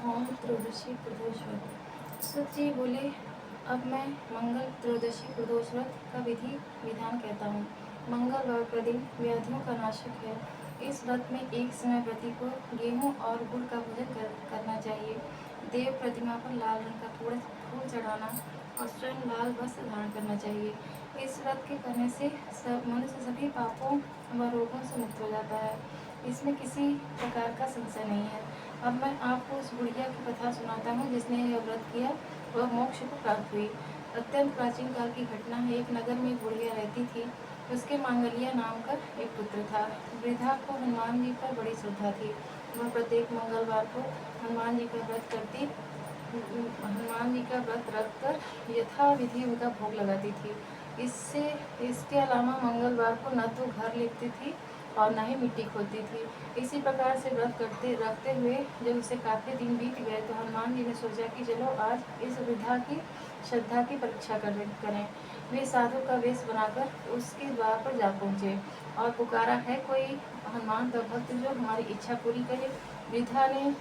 ओम त्रयोदशी प्रदोष व्रत। सूत जी बोले, अब मैं मंगल त्रयोदशी प्रदोष व्रत का विधि विधान कहता हूँ। मंगल व प्रदिन व्याधियों का नाशक है। इस व्रत में एक समय व्रती को गेहूँ और गुड़ का भोजन करना चाहिए। देव प्रतिमा पर लाल रंग का फूल चढ़ाना और स्वयं लाल वस्त्र धारण करना चाहिए। इस व्रत के करने से मनुष्य सभी पापों व रोगों से मुक्त हो जाता है। इसमें किसी प्रकार का संशय नहीं है। अब मैं आपको उस बुढ़िया की कथा सुनाता हूँ जिसने यह व्रत किया वह मोक्ष को प्राप्त हुई। अत्यंत प्राचीन काल की घटना है। एक नगर में एक बुढ़िया रहती थी। उसके मांगलिया नाम का एक पुत्र था। वृद्धा को हनुमान जी पर बड़ी श्रद्धा थी। वह प्रत्येक मंगलवार को हनुमान जी का व्रत रखकर यथा विधि उनका भोग लगाती थी। इसके अलावा मंगलवार को न तो घर लिपती थी और न ही मिट्टी खोदती थी। इसी प्रकार से व्रत रखते हुए जब उसे काफ़ी दिन बीत गए तो हनुमान जी ने सोचा कि चलो आज इस वृद्धा की श्रद्धा की परीक्षा करें। वे साधु का वेश बनाकर उसके द्वार पर जा पहुँचे और पुकारा, है कोई हनुमान का भक्त जो हमारी इच्छा पूरी करे। वृद्धा ने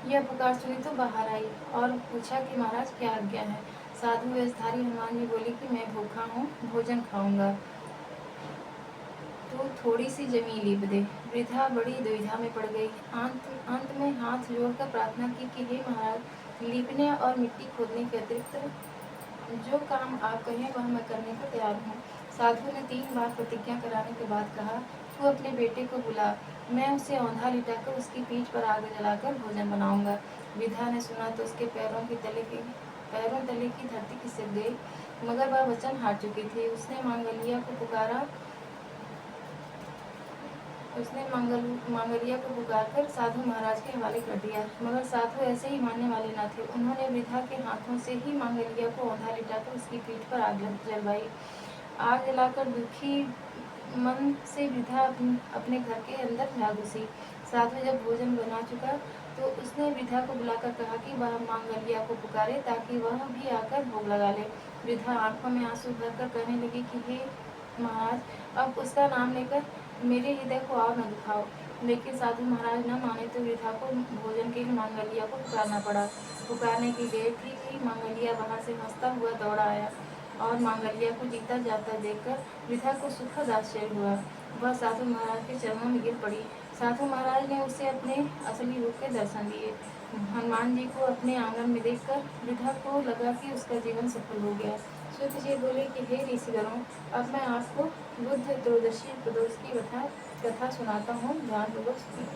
यह पुकार सुनी तो बाहर आई और पूछा कि महाराज क्या आज्ञा है। साधु वेशधारी हनुमान जी बोली कि मैं भूखा हूँ, भोजन खाऊंगा तो थोड़ी सी जमीन लीप दे। वृद्धा बड़ी दुविधा में पड़ गई। अंत में हाथ जोड़कर प्रार्थना की कि हे महाराज, लीपने और मिट्टी खोदने के अतिरिक्त जो काम आप कहें वह मैं करने को तैयार हूँ। साधु ने 3 बार प्रतिज्ञा कराने के बाद कहा, तू अपने बेटे को बुला, मैं उसे औंधा लिटाकर उसकी पीठ पर आग जलाकर भोजन बनाऊंगा। वृद्धा ने सुना तो उसके पैरों तले की धरती खिसक गई, मगर वह वचन हार चुकी थी। उसने मांगलिया को पुकारकर साधु महाराज के हवाले कर दिया, मगर साधु ऐसे ही मानने वाले न थे। उन्होंने वृद्धा के हाथों से ही मांगलिया को औंधा लिटाकर उसकी पीठ पर आग जलवाई। आग जलाकर दुखी मन से वृद्धा अपने घर के अंदर जा घुसी। साधु जब भोजन बना चुका तो उसने वृद्धा को बुलाकर कहा कि वह मांगलिया को पुकारे ताकि वह भी आकर भोग लगा ले। वृद्धा आंखों में आंसू भरकर कहने लगी कि हे महाराज, अब उसका नाम लेकर मेरे हृदय को और न दुखाओ। लेकिन साधु महाराज न माने तो वृद्धा को भोजन के लिए मांगलिया को पुकारना पड़ा। पुकारने की देर थी कि मांगलिया वहां से हंसता हुआ दौड़ा आया और मांगलिया को जीता जाता देखकर वृद्धा को सुखद आश्चर्य हुआ। वह साधु महाराज के चरणों में गिर पड़ी। साधु महाराज ने उसे अपने असली रूप के दर्शन दिए। हनुमान जी को अपने आंगन में देखकर वृद्धा को लगा कि उसका जीवन सफल हो गया। सूत जी बोले कि हे ऋषिगणों, अब मैं आपको बुद्ध त्रयोदशी प्रदोष की कथा सुनाता हूँ, ध्यानपूर्वक सुनिए।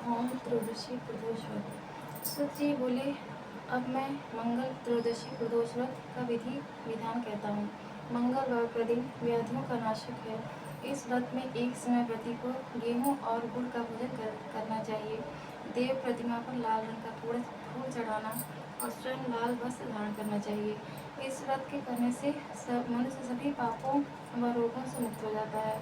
ओम त्रयोदशी प्रदोष व्रत। सूत जी बोले, अब मैं मंगल त्रयोदशी प्रदोष व्रत का विधि विधान कहता हूँ। मंगलवार का दिन व्याधियों का नाशक है। इस व्रत में एक समय व्रती को गेहूं और गुड़ का भोजन करना चाहिए। देव प्रतिमा पर लाल रंग का फूल चढ़ाना और स्वयं लाल वस्त्र धारण करना चाहिए। इस व्रत के करने से मनुष्य सभी पापों व रोगों से मुक्त हो जाता है।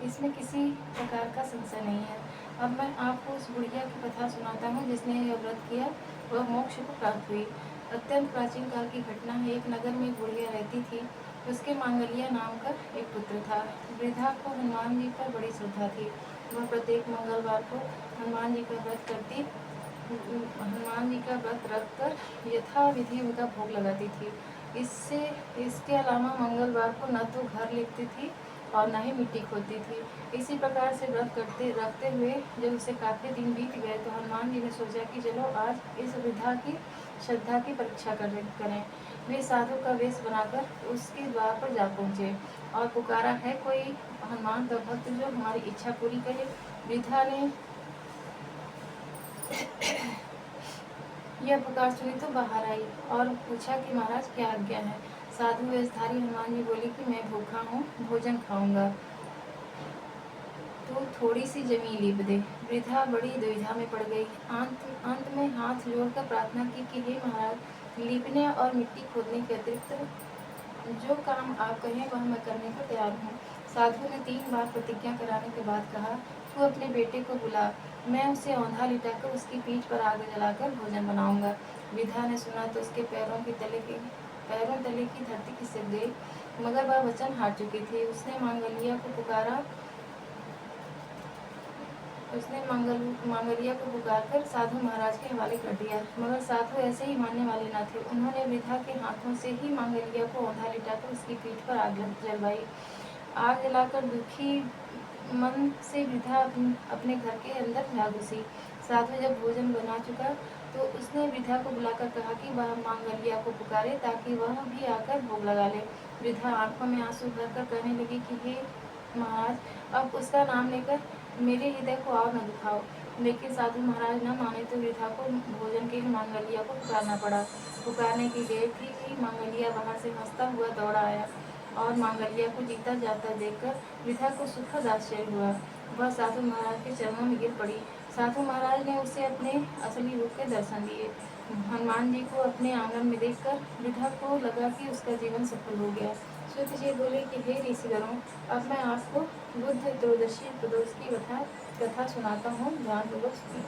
इसमें किसी प्रकार का संशय नहीं है। अब मैं आपको उस बुढ़िया की कथा सुनाता हूँ जिसने यह व्रत किया, वह मोक्ष को प्राप्त हुई। अत्यंत प्राचीन काल की घटना है। एक नगर में एक बुढ़िया रहती थी। उसके मांगलिया नाम का एक पुत्र था। वृद्धा को हनुमान जी पर बड़ी श्रद्धा थी। वह प्रत्येक मंगलवार को हनुमान जी का व्रत करती, हनुमान जी का व्रत रखकर यथा विधि उनका भोग लगाती थी। इसके अलावा मंगलवार को न तो घर लिपती थी और न ही मिट्टी खोदती थी। इसी प्रकार से व्रत रखते हुए जब उसे काफ़ी दिन बीत गए तो हनुमान जी ने सोचा कि चलो आज इस वृद्धा की श्रद्धा की परीक्षा करें। वे साधु का वेश बनाकर उसके द्वार पर जा पहुँचे और पुकारा, है कोई हनुमान का भक्त जो हमारी इच्छा पूरी करे। वृद्धा ने यह पुकार सुनी तो बाहर आई और पूछा कि महाराज क्या आज्ञा है। साधु वेशधारी हनुमान जी बोली कि मैं भूखा हूँ, भोजन खाऊंगा तो थोड़ी सी जमीन लीप दे। वृद्धा बड़ी दुविधा में पड़ गई। अंत में हाथ जोड़कर प्रार्थना की कि हे महाराज, लीपने और मिट्टी खोदने के अतिरिक्त जो काम आप कहें वह मैं करने को तैयार हूँ। साधु ने 3 बार प्रतिज्ञा कराने के बाद कहा, तू अपने बेटे को बुला, मैं उसे औंधा लिटाकर उसकी पीठ पर आग जलाकर भोजन बनाऊंगा। वृद्धा ने सुना तो उसके पैरों तले की धरती खिसक गई, मगर वह वचन हार चुकी थी। उसने मांगलिया को पुकारकर साधु महाराज के हवाले कर दिया, मगर साधु ऐसे ही मानने वाले न थे। उन्होंने वृद्धा के हाथों से ही मांगलिया को औंधा लिटाकर उसकी पीठ पर आग जलवाई। आग जलाकर दुखी मन से वृद्धा अपने घर के अंदर जा घुसी। साधु जब भोजन बना चुका तो उसने वृद्धा को बुलाकर कहा कि वह मांगलिया को पुकारे ताकि वह भी आकर भोग लगा ले। वृद्धा आंखों में आंसू भरकर कहने लगी कि हे महाराज, अब उसका नाम लेकर मेरे हृदय को और न दुखाओ। लेकिन साधु महाराज न माने तो वृद्धा को भोजन के लिए मांगलिया को पुकारना पड़ा। पुकारने की देर थी कि मांगलिया बाहर से हंसता हुआ दौड़ा आया और मांगलिया को जीता जाता देखकर वृद्धा को सुखद आश्चर्य हुआ। वह साधु महाराज के चरणों में गिर पड़ी। साधु महाराज ने उसे अपने असली रूप के दर्शन दिए। हनुमान जी को अपने आंगन में देखकर वृद्धा को लगा कि उसका जीवन सफल हो गया। सूत जी बोले कि हे ऋषिगणों, अब मैं आपको बुद्ध त्रयोदशी प्रदोष की कथा सुनाता हूँ, ध्यानपूर्वक सुनिए।